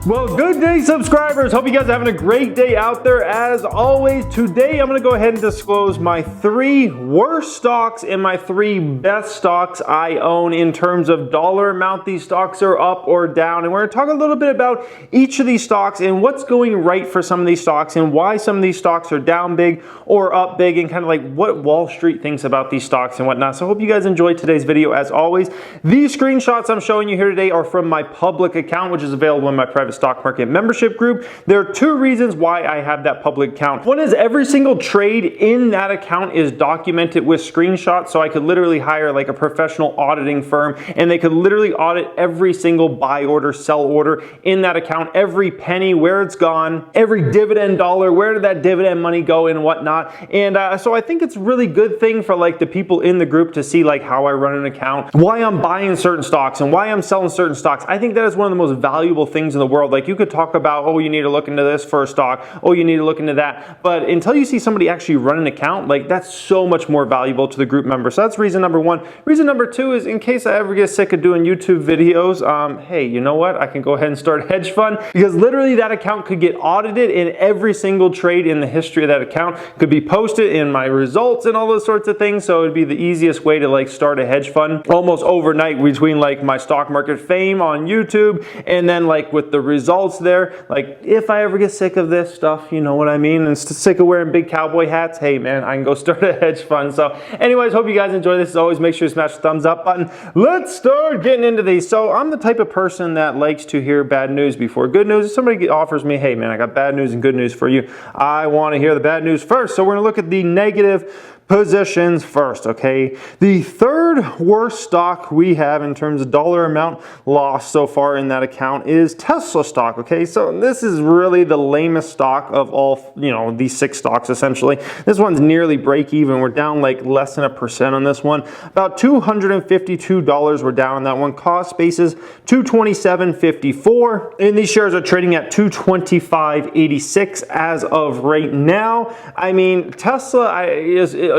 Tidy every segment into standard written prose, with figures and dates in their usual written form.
Well, good day, subscribers. Hope you guys are having a great day out there. As always, today I'm going to go ahead and disclose my 3 worst stocks and my 3 best stocks I own in terms of dollar amount these stocks are up or down. And we're going to talk a little bit about each of these stocks and what's going right for some of these stocks and why some of these stocks are down big or up big and kind of like what Wall Street thinks about these stocks and whatnot. So I hope you guys enjoyed today's video. As always, these screenshots I'm showing you here today are from my public account, which is available in my private stock market membership group. There are 2 reasons why I have that public account. One is every single trade in that account is documented with screenshots, so I could literally hire like a professional auditing firm and they could literally audit every single buy order, sell order in that account, every penny, where it's gone, every dividend dollar, where did that dividend money go and whatnot. And so I think it's a really good thing for like the people in the group to see like how I run an account, why I'm buying certain stocks and why I'm selling certain stocks. I think that is one of the most valuable things in the world. Like you could talk about, oh, you need to look into this for a stock, oh, you need to look into that, but until you see somebody actually run an account, like that's so much more valuable to the group member. So that's reason number 1. Reason number 2 is in case I ever get sick of doing YouTube videos, hey, you know what? I can go ahead and start a hedge fund because literally that account could get audited and every single trade in the history of that account could be posted in my results and all those sorts of things. So it'd be the easiest way to like start a hedge fund almost overnight between like my stock market fame on YouTube and then like with the results there. Like if I ever get sick of this stuff, you know what I mean, and sick of wearing big cowboy hats, hey man, I can go start a hedge fund. So anyways, hope you guys enjoy this. As always, make sure you smash the thumbs up button. Let's start getting into these. So I'm the type of person that likes to hear bad news before good news. If somebody offers me, hey man, I got bad news and good news for you, I want to hear the bad news first. So we're going to look at the negative positions first, okay? The 3rd worst stock we have in terms of dollar amount lost so far in that account is Tesla stock, okay? So this is really the lamest stock of all, you know, these 6 stocks essentially. This one's nearly break even. We're down like less than 1% on this one. About $252 we're down on that one. Cost basis $227.54. And these shares are trading at $225.86 as of right now. I mean,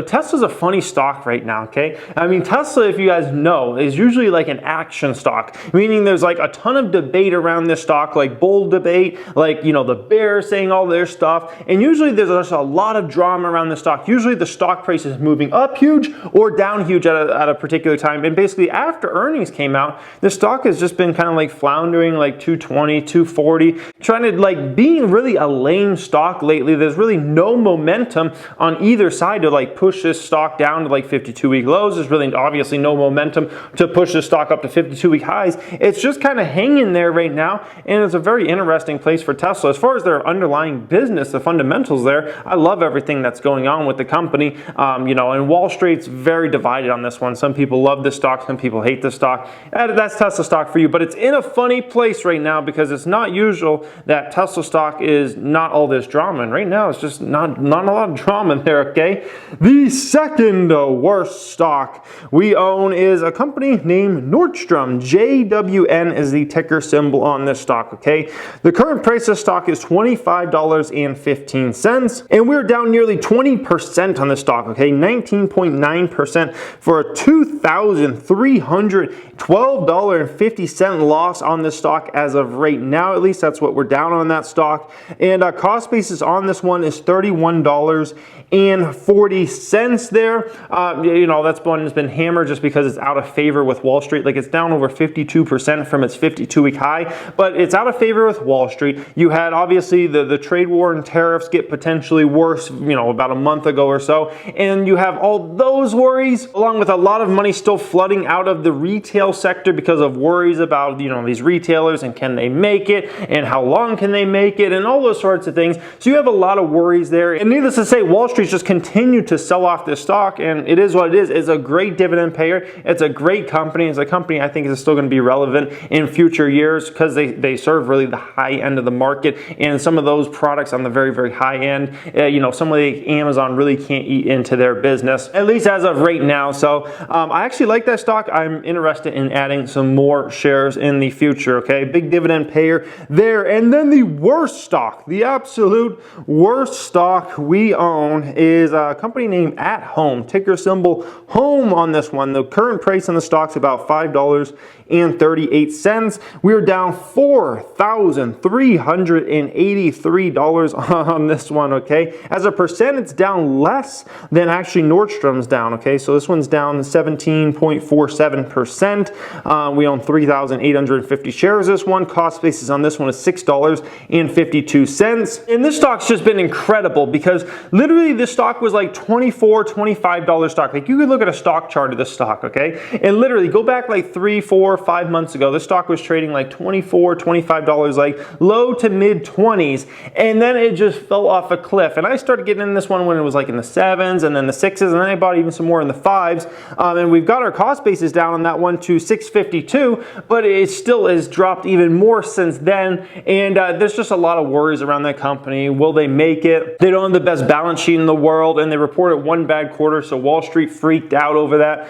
Tesla's a funny stock right now, okay? I mean, Tesla, if you guys know, is usually like an action stock, meaning there's like a ton of debate around this stock, like bull debate, like, you know, the bears saying all their stuff, and usually there's just a lot of drama around the stock. Usually the stock price is moving up huge or down huge at a particular time, and basically after earnings came out, the stock has just been kind of like floundering like 220, 240, trying to like being really a lame stock lately. There's really no momentum on either side to like push this stock down to like 52-week lows. There's really obviously no momentum to push this stock up to 52-week highs. It's just kind of hanging there right now, and it's a very interesting place for Tesla. As far as their underlying business, the fundamentals there, I love everything that's going on with the company. You know, and Wall Street's very divided on this one. Some people love this stock, some people hate this stock. That's Tesla stock for you, but it's in a funny place right now because it's not usual that Tesla stock is not all this drama, and right now it's just not a lot of drama there, okay? The 2nd worst stock we own is a company named Nordstrom. JWN is the ticker symbol on this stock, okay? The current price of stock is $25.15, and we're down nearly 20% on this stock, okay? 19.9% for a $2,312.50 loss on this stock as of right now. At least that's what we're down on that stock. And cost basis on this one is $31.40 there. You know, that's one has been hammered just because it's out of favor with Wall Street. Like it's down over 52% from its 52-week high, but it's out of favor with Wall Street. You had obviously the trade war and tariffs get potentially worse, you know, about a month ago or so, and you have all those worries along with a lot of money still flooding out of the retail sector because of worries about, you know, these retailers and can they make it and how long can they make it and all those sorts of things. So you have a lot of worries there, and needless to say, Wall Street's just continued to sell off this stock, and it is what it is. It's a great dividend payer. It's a great company. It's a company I think is still going to be relevant in future years because they serve really the high end of the market, and some of those products on the very, very high end, you know, some of the Amazon really can't eat into their business, at least as of right now. So I actually like that stock. I'm interested in adding some more shares in the future, okay? Big dividend payer there. And then the worst stock, the absolute worst stock we own is a company named name at home, ticker symbol HOME on this one. The current price on the stock's about $5.38. We're down $4,383 on this one, okay? As a percent, it's down less than actually Nordstrom's down, okay? So this one's down 17.47%. We own 3,850 shares. This one, cost basis on this one is $6.52. And this stock's just been incredible because literally this stock was like $24, $25 stock. Like you could look at a stock chart of this stock, okay? And literally go back like 3, 4, 5 months ago, this stock was trading like $24, $25, like low to mid 20s. And then it just fell off a cliff. And I started getting in this one when it was like in the 7s and then the 6s, and then I bought even some more in the 5s. And we've got our cost basis down on that one to $6.52, but it still has dropped even more since then. And there's just a lot of worries around that company. Will they make it? They don't have the best balance sheet in the world, and they reported one bad quarter, so Wall Street freaked out over that.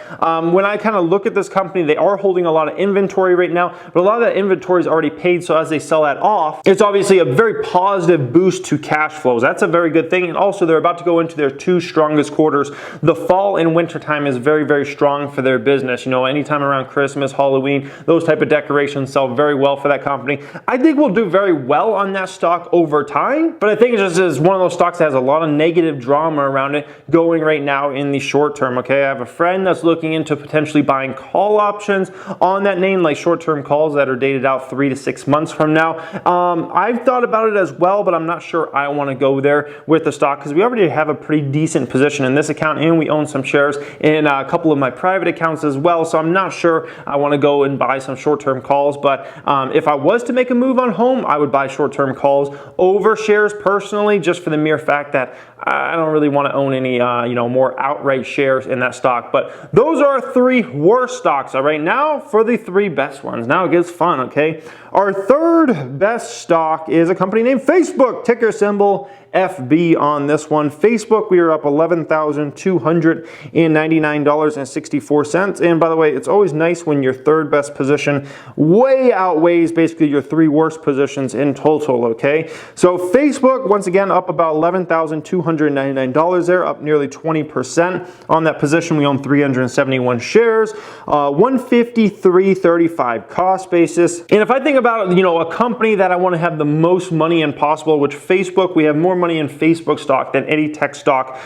When I kind of look at this company, they are holding a lot of inventory right now, but a lot of that inventory is already paid, so as they sell that off, it's obviously a very positive boost to cash flows. That's a very good thing. And also they're about to go into their 2 strongest quarters. The fall and winter time is very, very strong for their business. You know, anytime around Christmas, Halloween, those type of decorations sell very well for that company. I think we'll do very well on that stock over time, but I think it just is one of those stocks that has a lot of negative drama around it going right now in the short term, okay? I have a friend that's looking into potentially buying call options on that name, like short-term calls that are dated out 3 to 6 months from now. I've thought about it as well, but I'm not sure I want to go there with the stock because we already have a pretty decent position in this account, and we own some shares in a couple of my private accounts as well, so I'm not sure I want to go and buy some short-term calls. But if I was to make a move on home, I would buy short-term calls over shares personally, just for the mere fact that I don't really want to own any more outright shares in that stock. But those are our 3 worst stocks. All right, now for the 3 best ones. Now it gets fun, okay? Our third best stock is a company named Facebook, ticker symbol FB on this one. Facebook, we are up $11,299.64. And by the way, it's always nice when your third best position way outweighs basically your 3 worst positions in total, okay? So Facebook, once again, up about $11,299 there, up nearly 20% on that position. We own 371 shares, 153.35 cost basis. And if I think about, a company that I want to have the most money in possible, which Facebook, we have more money in Facebook stock than any tech stock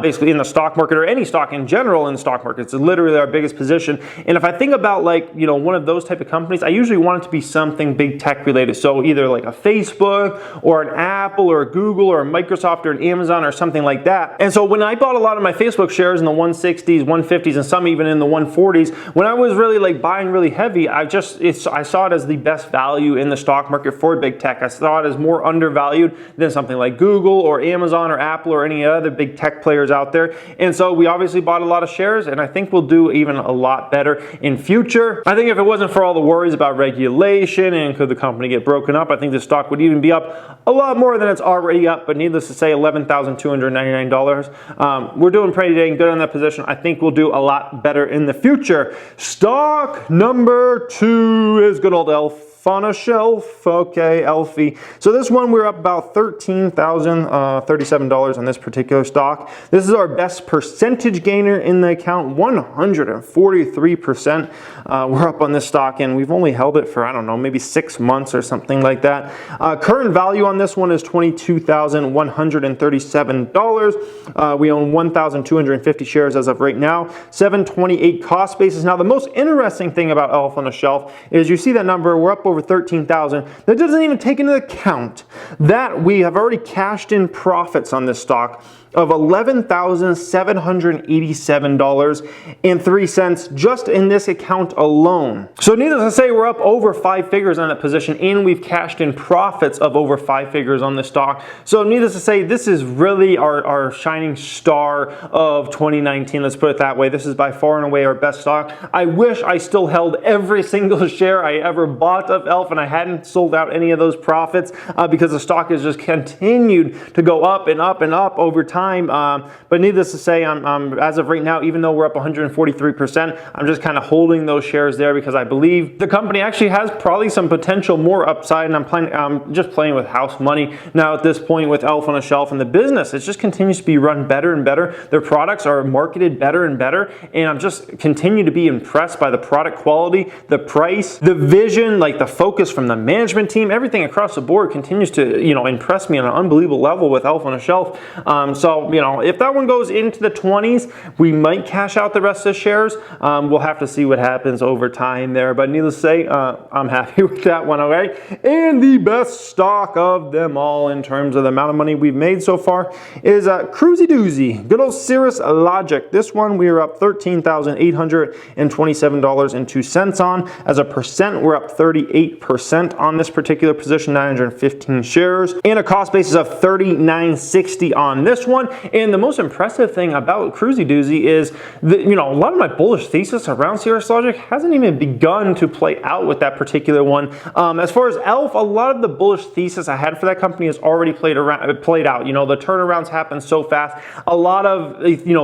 basically in the stock market, or any stock in general in the stock market. It's literally our biggest position. And if I think about one of those type of companies, I usually want it to be something big tech related. So either like a Facebook or an Apple or a Google or a Microsoft or an Amazon or something like that. And so when I bought a lot of my Facebook shares in the 160s, 150s, and some even in the 140s, when I was really buying really heavy, I saw it as the best value in the stock market for big tech. I saw it as more undervalued than something like Google or Amazon or Apple or any other big tech players out there. And so we obviously bought a lot of shares, and I think we'll do even a lot better in future. I think if it wasn't for all the worries about regulation and could the company get broken up, I think the stock would even be up a lot more than it's already up. But needless to say, $11,299. We're doing pretty dang good on that position. I think we'll do a lot better in the future. Stock number 2 is good old Elf on a shelf. Okay, Elfie. So this one, we're up about $13,037 on this particular stock. This is our best percentage gainer in the account, 143%. We're up on this stock, and we've only held it for, I don't know, maybe 6 months or something like that. Current value on this one is $22,137. We own 1,250 shares as of right now, 728 cost basis. Now, the most interesting thing about Elf on a Shelf is you see that number, we're up over 13,000. That doesn't even take into account that we have already cashed in profits on this stock of $11,787.03 just in this account alone. So needless to say, we're up over 5 figures on that position, and we've cashed in profits of over 5 figures on this stock. So needless to say, this is really our shining star of 2019. Let's put it that way. This is by far and away our best stock. I wish I still held every single share I ever bought of Elf and I hadn't sold out any of those profits because the stock has just continued to go up and up and up over time. time. But needless to say, I'm as of right now, even though we're up 143%, I'm just kind of holding those shares there because I believe the company actually has probably some potential more upside, and I'm just playing with house money now at this point with Elf on a Shelf, and the business, it just continues to be run better and better. Their products are marketed better and better, and I'm just continue to be impressed by the product quality, the price, the vision, like the focus from the management team. Everything across the board continues to, impress me on an unbelievable level with Elf on a Shelf. So, if that one goes into the 20s, we might cash out the rest of the shares. We'll have to see what happens over time there, but needless to say, I'm happy with that one, okay? And the best stock of them all in terms of the amount of money we've made so far is Cruisy Doozy, good old Cirrus Logic. This one we are up $13,827.02 on. As a percent, we're up 38% on this particular position, 915 shares, and a cost basis of $39.60 on this one. And the most impressive thing about Cruisy Doozy is that, a lot of my bullish thesis around Cirrus Logic hasn't even begun to play out with that particular one. As far as Elf, a lot of the bullish thesis I had for that company has already played out. The turnarounds happen so fast. A lot of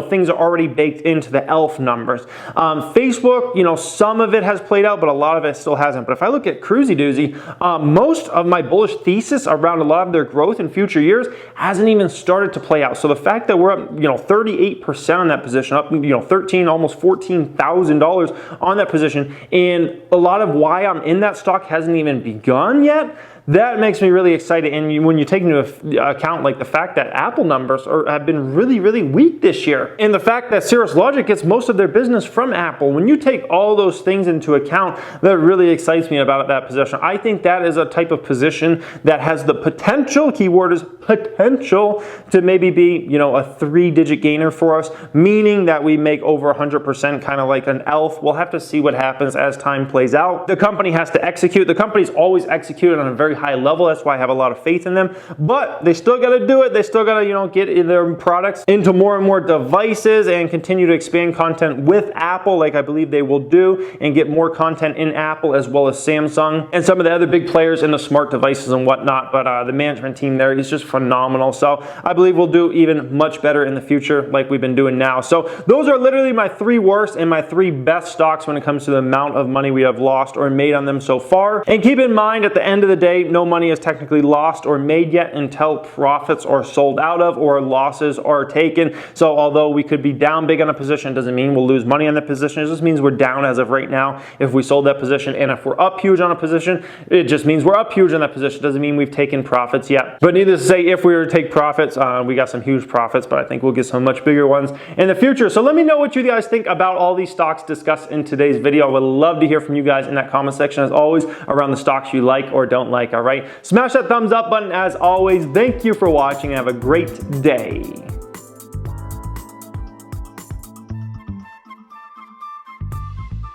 things are already baked into the Elf numbers. Facebook, some of it has played out, but a lot of it still hasn't. But if I look at Cruisy Doozy, most of my bullish thesis around a lot of their growth in future years hasn't even started to play out. So the fact that we're up, 38% on that position, up, almost $14,000 on that position, and a lot of why I'm in that stock hasn't even begun yet, that makes me really excited. And when you take into account like the fact that Apple numbers have been really, really weak this year, and the fact that Cirrus Logic gets most of their business from Apple, when you take all those things into account, that really excites me about that position. I think that is a type of position that has the potential, keyword is potential, to maybe be, a 3-digit gainer for us, meaning that we make over 100%, kind of like an Elf. We'll have to see what happens as time plays out. The company has to execute. The company's always executed on a very high level. That's why I have a lot of faith in them, but they still got to do it. They still got to, get in their products into more and more devices and continue to expand content with Apple, like I believe they will do, and get more content in Apple as well as Samsung and some of the other big players in the smart devices and whatnot. But the management team there is just phenomenal. So I believe we'll do even much better in the future like we've been doing now. So those are literally my 3 worst and my 3 best stocks when it comes to the amount of money we have lost or made on them so far. And keep in mind, at the end of the day, no money is technically lost or made yet until profits are sold out of or losses are taken. So although we could be down big on a position, doesn't mean we'll lose money on the position. It just means we're down as of right now if we sold that position. And if we're up huge on a position, it just means we're up huge on that position. Doesn't mean we've taken profits yet. But needless to say, if we were to take profits, we got some huge profits, but I think we'll get some much bigger ones in the future. So let me know what you guys think about all these stocks discussed in today's video. I would love to hear from you guys in that comment section, as always, around the stocks you like or don't like, all right? Smash that thumbs up button as always. Thank you for watching and have a great day.